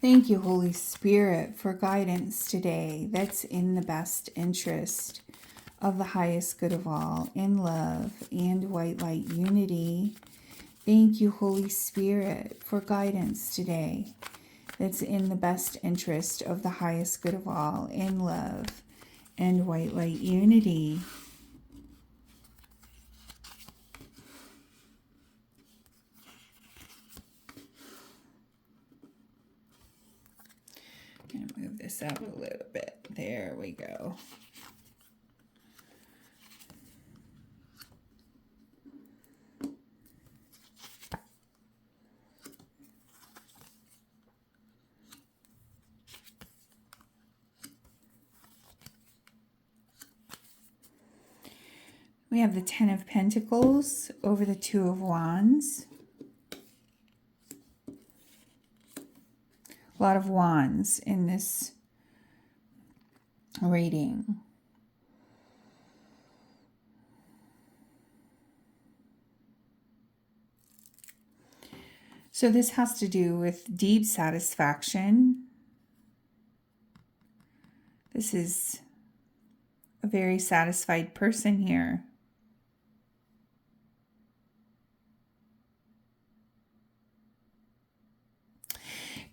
Thank you, Holy Spirit, for guidance today that's in the best interest of the highest good of all, in love and white light unity. Thank you, Holy Spirit, for guidance today that's in the best interest of the highest good of all, in love and white light unity. I'm going to move this up a little bit. There we go. We have the Ten of Pentacles over the Two of Wands. A lot of wands in this reading. So this has to do with deep satisfaction. This is a very satisfied person here.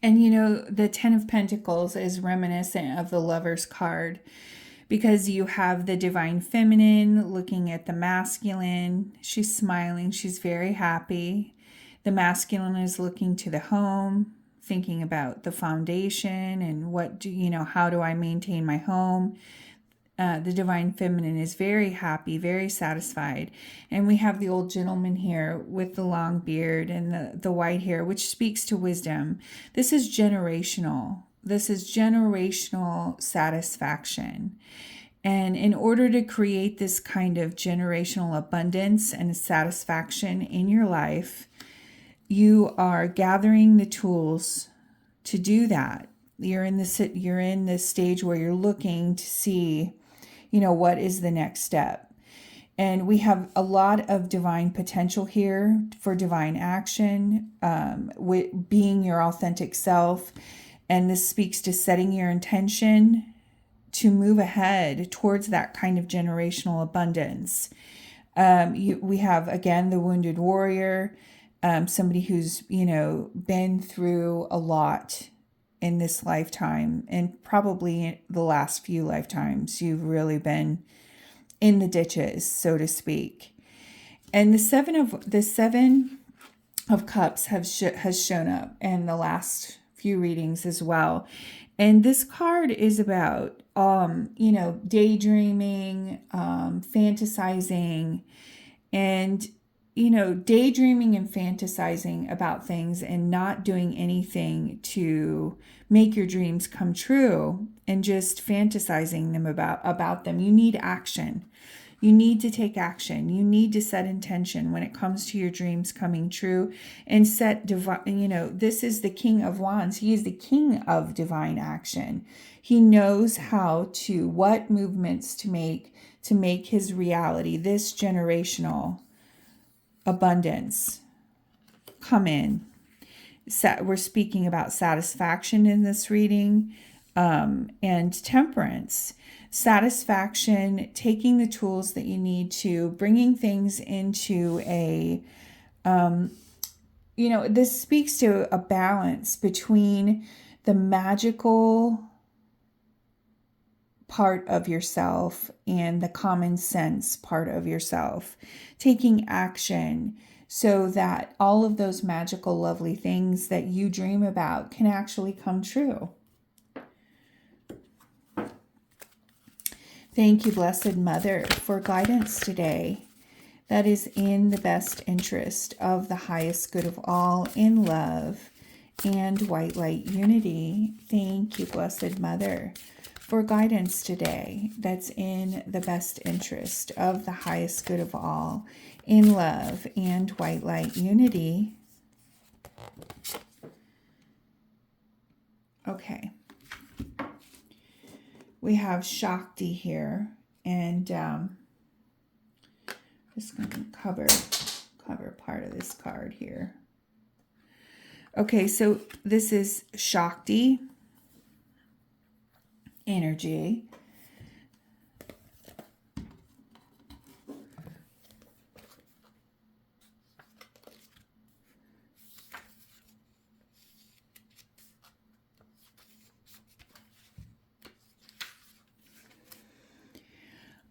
And you know, the Ten of Pentacles is reminiscent of the Lover's card because you have the Divine Feminine looking at the masculine. She's smiling. She's very happy. The masculine is looking to the home, thinking about the foundation and how do I maintain my home? The Divine Feminine is very happy, very satisfied. And we have the old gentleman here with the long beard and the white hair, which speaks to wisdom. This is generational. This is generational satisfaction. And in order to create this kind of generational abundance and satisfaction in your life, you are gathering the tools to do that. You're in this stage where you're looking to see, what is the next step? And we have a lot of divine potential here for divine action, with being your authentic self. And this speaks to setting your intention to move ahead towards that kind of generational abundance. We have, again, the wounded warrior, somebody who's, been through a lot in this lifetime, and probably the last few lifetimes. You've really been in the ditches, so to speak. And the seven of cups has shown up in the last few readings as well. And this card is about daydreaming, fantasizing, and daydreaming and fantasizing about things and not doing anything to make your dreams come true, and just fantasizing them about them. You need action. You need to take action. You need to set intention when it comes to your dreams coming true, and set divine, this is the King of Wands. He is the king of divine action. He knows what movements to make his reality, this generational abundance, come in. We're speaking about satisfaction in this reading, and temperance. Satisfaction, taking the tools that you need to, bringing things into a, this speaks to a balance between the magical part of yourself and the common sense part of yourself, taking action so that all of those magical, lovely things that you dream about can actually come true. Thank you, Blessed Mother, for guidance today that is in the best interest of the highest good of all, in love and white light unity. Thank you, Blessed Mother, for guidance today that's in the best interest of the highest good of all, in love and white light unity. Okay. We have Shakti here, and just going to cover part of this card here. Okay, so this is Shakti energy.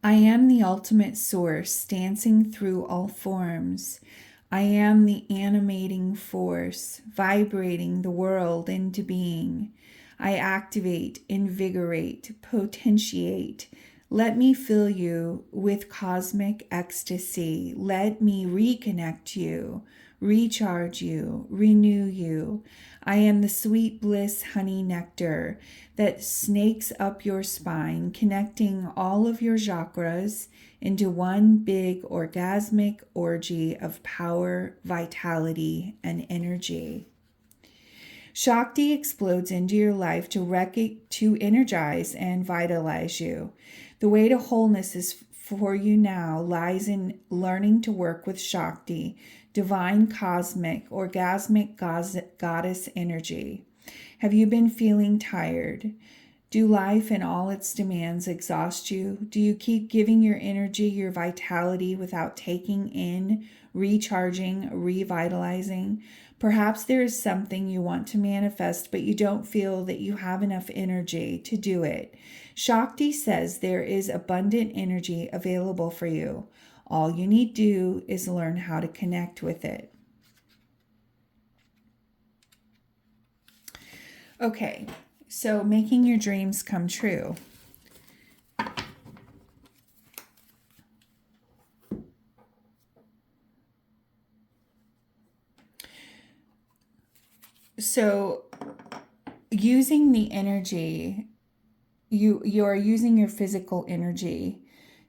I am the ultimate source, dancing through all forms. I am the animating force, vibrating the world into being. I activate, invigorate, potentiate. Let me fill you with cosmic ecstasy. Let me reconnect you, recharge you, renew you. I am the sweet bliss honey nectar that snakes up your spine, connecting all of your chakras into one big orgasmic orgy of power, vitality, and energy. Shakti explodes into your life to energize and vitalize you. The way to wholeness is for you now lies in learning to work with Shakti, divine cosmic, orgasmic goddess energy. Have you been feeling tired? Do life and all its demands exhaust you? Do you keep giving your energy, your vitality without taking in, recharging, revitalizing? Perhaps there is something you want to manifest, but you don't feel that you have enough energy to do it. Shakti says there is abundant energy available for you. All you need to do is learn how to connect with it. Okay, so making your dreams come true. So using the energy, you are using your physical energy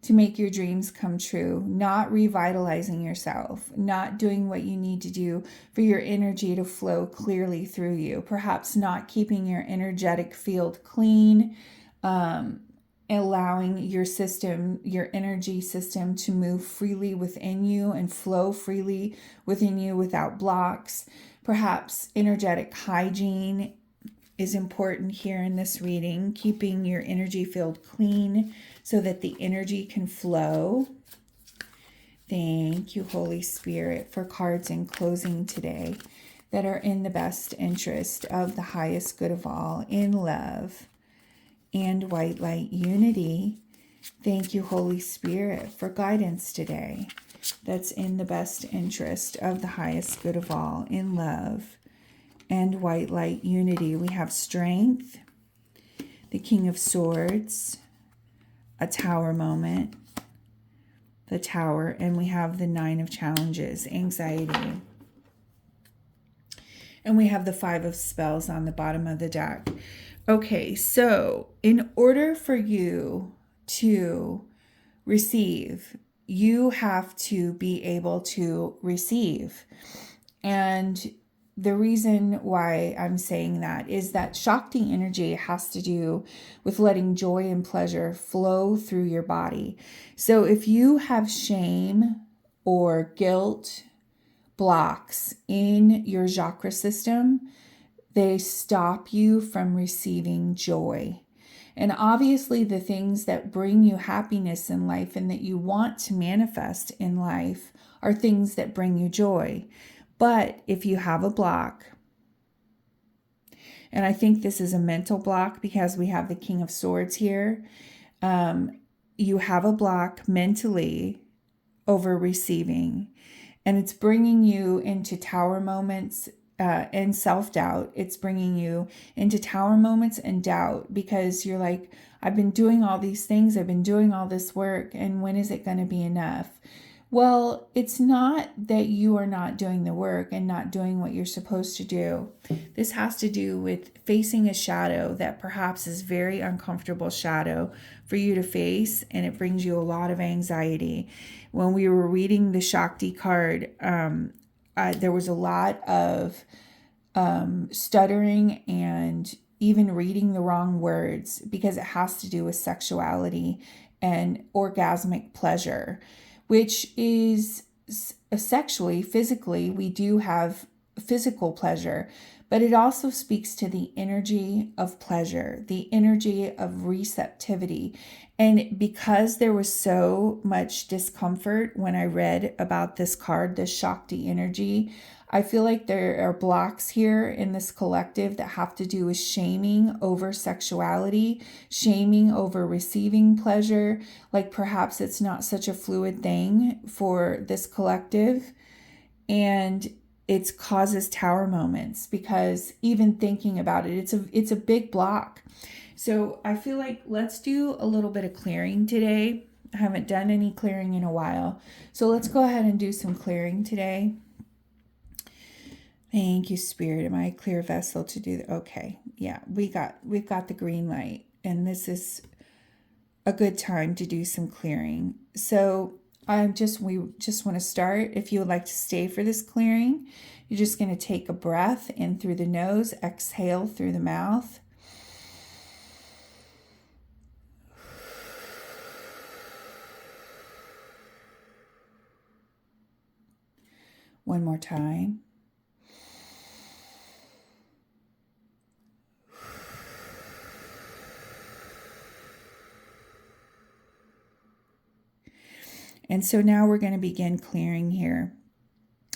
to make your dreams come true, not revitalizing yourself, not doing what you need to do for your energy to flow clearly through you, perhaps not keeping your energetic field clean, allowing your system, your energy system to move freely within you and flow freely within you without blocks. Perhaps energetic hygiene is important here in this reading, keeping your energy field clean so that the energy can flow. Thank you, Holy Spirit, for cards in closing today that are in the best interest of the highest good of all, in love and white light unity. Thank you, Holy Spirit, for guidance today that's in the best interest of the highest good of all, in love and white light unity. We have strength, the King of Swords, a Tower moment, the Tower, and we have the Nine of Challenges, anxiety. And we have the Five of Spells on the bottom of the deck. Okay, so in order for you to receive, you have to be able to receive. And the reason why I'm saying that is that Shakti energy has to do with letting joy and pleasure flow through your body. So if you have shame or guilt blocks in your chakra system, they stop you from receiving joy. And obviously the things that bring you happiness in life and that you want to manifest in life are things that bring you joy. But if you have a block, and I think this is a mental block because we have the King of Swords here, you have a block mentally over receiving, and it's bringing you into tower moments and self-doubt. It's bringing you into tower moments and doubt because you're like, I've been doing all these things, I've been doing all this work, and when is it going to be enough? Well, it's not that you are not doing the work and not doing what you're supposed to do. This has to do with facing a shadow that perhaps is very uncomfortable shadow for you to face, and it brings you a lot of anxiety. When we were reading the Shakti card, there was a lot of stuttering and even reading the wrong words because it has to do with sexuality and orgasmic pleasure, which is sexually, physically, we do have physical pleasure, but it also speaks to the energy of pleasure, the energy of receptivity. And because there was so much discomfort when I read about this card, the Shakti energy, I feel like there are blocks here in this collective that have to do with shaming over sexuality, shaming over receiving pleasure. Like perhaps it's not such a fluid thing for this collective. And it causes tower moments because even thinking about it, it's a big block. So I feel like let's do a little bit of clearing today. I haven't done any clearing in a while. So let's go ahead and do some clearing today. Thank you, Spirit. Am I a clear vessel to do that? Okay. Yeah, we've got the green light, and this is a good time to do some clearing. So we just want to start. If you would like to stay for this clearing, you're just going to take a breath in through the nose, exhale through the mouth. One more time. And so now we're going to begin clearing here.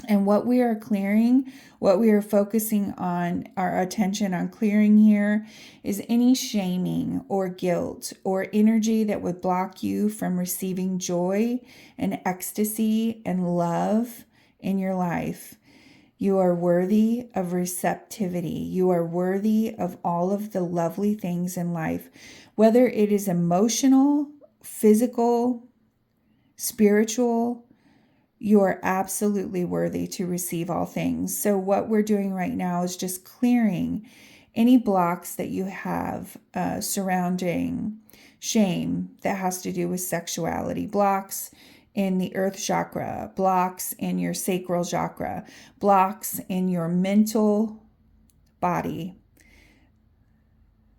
And what we are clearing, what we are focusing on, our attention on clearing here, is any shaming or guilt or energy that would block you from receiving joy and ecstasy and love in your life. You are worthy of receptivity. You are worthy of all of the lovely things in life, whether it is emotional, physical, spiritual. You are absolutely worthy to receive all things. So what we're doing right now is just clearing any blocks that you have surrounding shame that has to do with sexuality, blocks in the earth chakra, blocks in your sacral chakra, blocks in your mental body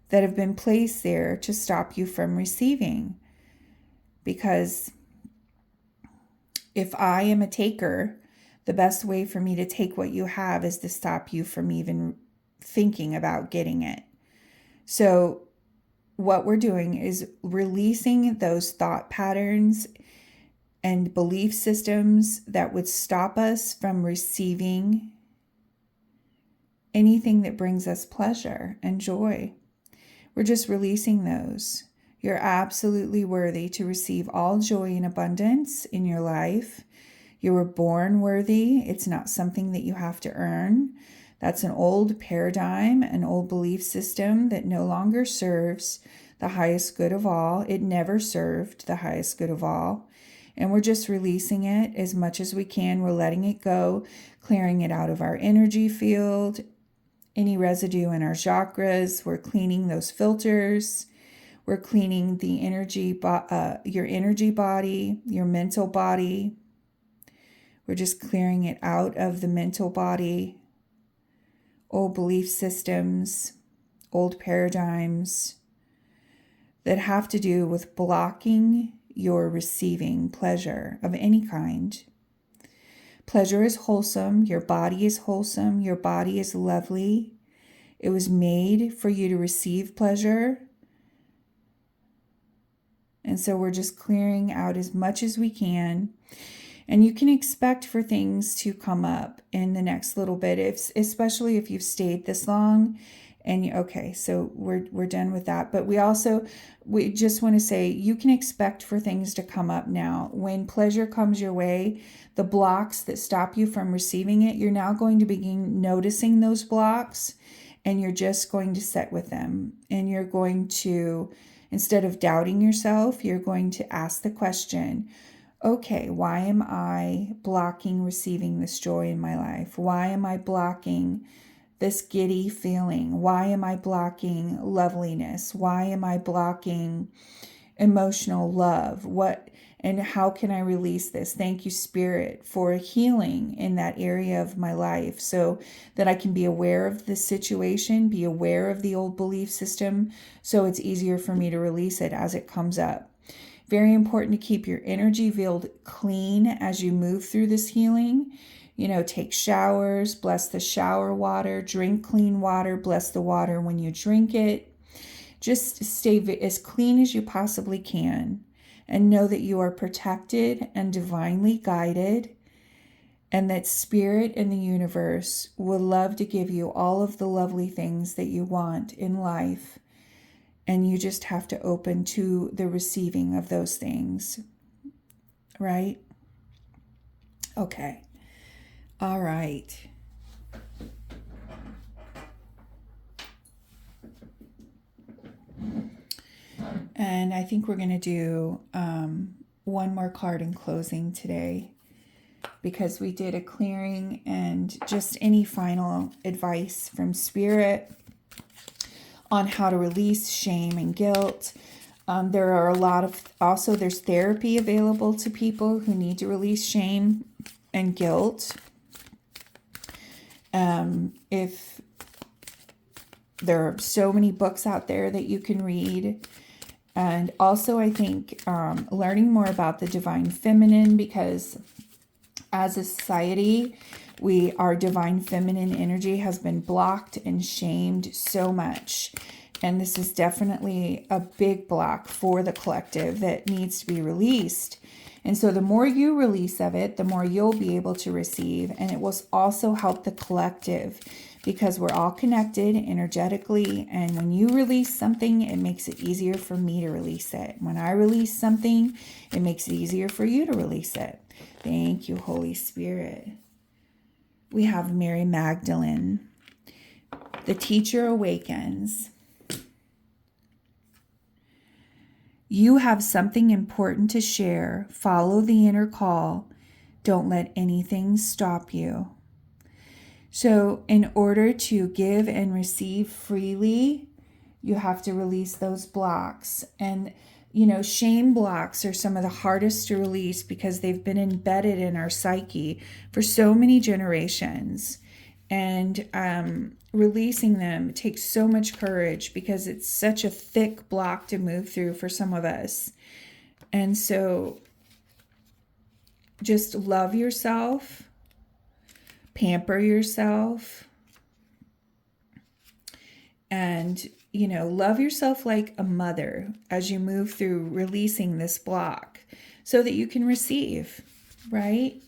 that have been placed there to stop you from receiving. Because if I am a taker, the best way for me to take what you have is to stop you from even thinking about getting it. So what we're doing is releasing those thought patterns and belief systems that would stop us from receiving anything that brings us pleasure and joy. We're just releasing those. You're absolutely worthy to receive all joy and abundance in your life. You were born worthy. It's not something that you have to earn. That's an old paradigm, an old belief system that no longer serves the highest good of all. It never served the highest good of all. And we're just releasing it as much as we can. We're letting it go, clearing it out of our energy field, any residue in our chakras. We're cleaning those filters. We're cleaning the energy, your energy body, your mental body. We're just clearing it out of the mental body. Old belief systems, old paradigms that have to do with blocking your receiving pleasure of any kind. Pleasure is wholesome. Your body is wholesome. Your body is lovely. It was made for you to receive pleasure. And so we're just clearing out as much as we can. And you can expect for things to come up in the next little bit, especially if you've stayed this long. And okay, so we're done with that. But we just want to say you can expect for things to come up now. When pleasure comes your way, the blocks that stop you from receiving it, you're now going to begin noticing those blocks, and you're just going to sit with them. And you're going to, instead of doubting yourself, you're going to ask the question, okay, why am I blocking receiving this joy in my life? Why am I blocking this giddy feeling? Why am I blocking loveliness? Why am I blocking emotional love? What and how can I release this? Thank you, Spirit, for healing in that area of my life so that I can be aware of the situation, be aware of the old belief system, so it's easier for me to release it as it comes up. Very important to keep your energy field clean as you move through this healing. Take showers, bless the shower water, drink clean water, bless the water when you drink it. Just stay as clean as you possibly can and know that you are protected and divinely guided, and that Spirit and the universe will love to give you all of the lovely things that you want in life. And you just have to open to the receiving of those things. Right? Okay. All right. And I think we're going to do one more card in closing today, because we did a clearing and just any final advice from Spirit on how to release shame and guilt. There are a lot of, also there's therapy available to people who need to release shame and guilt. If there are so many books out there that you can read. And also I think learning more about the divine feminine, because as a society, our divine feminine energy has been blocked and shamed so much. And this is definitely a big block for the collective that needs to be released. And so the more you release of it, the more you'll be able to receive. And it will also help the collective, because we're all connected energetically. And when you release something, it makes it easier for me to release it. When I release something, it makes it easier for you to release it. Thank you, Holy Spirit. We have Mary Magdalene. The teacher awakens. You have something important to share. Follow the inner call. Don't let anything stop you. So in order to give and receive freely, you have to release those blocks. And, shame blocks are some of the hardest to release because they've been embedded in our psyche for so many generations. And releasing them takes so much courage, because it's such a thick block to move through for some of us. And so just love yourself, pamper yourself, and, love yourself like a mother as you move through releasing this block so that you can receive, right?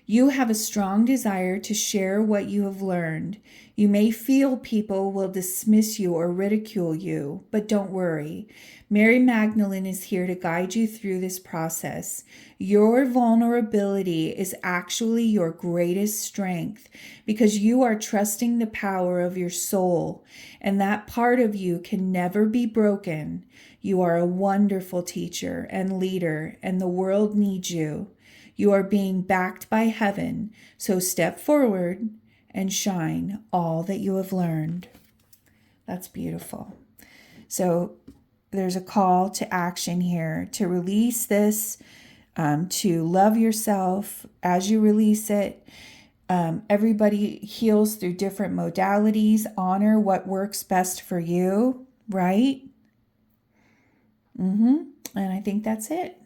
You have a strong desire to share what you have learned. You may feel people will dismiss you or ridicule you, but don't worry. Mary Magdalene is here to guide you through this process. Your vulnerability is actually your greatest strength, because you are trusting the power of your soul, and that part of you can never be broken. You are a wonderful teacher and leader, and the world needs you. You are being backed by heaven, so step forward and shine all that you have learned. That's beautiful. So there's a call to action here to release this, to love yourself as you release it. Everybody heals through different modalities. Honor what works best for you, right? And I think that's it.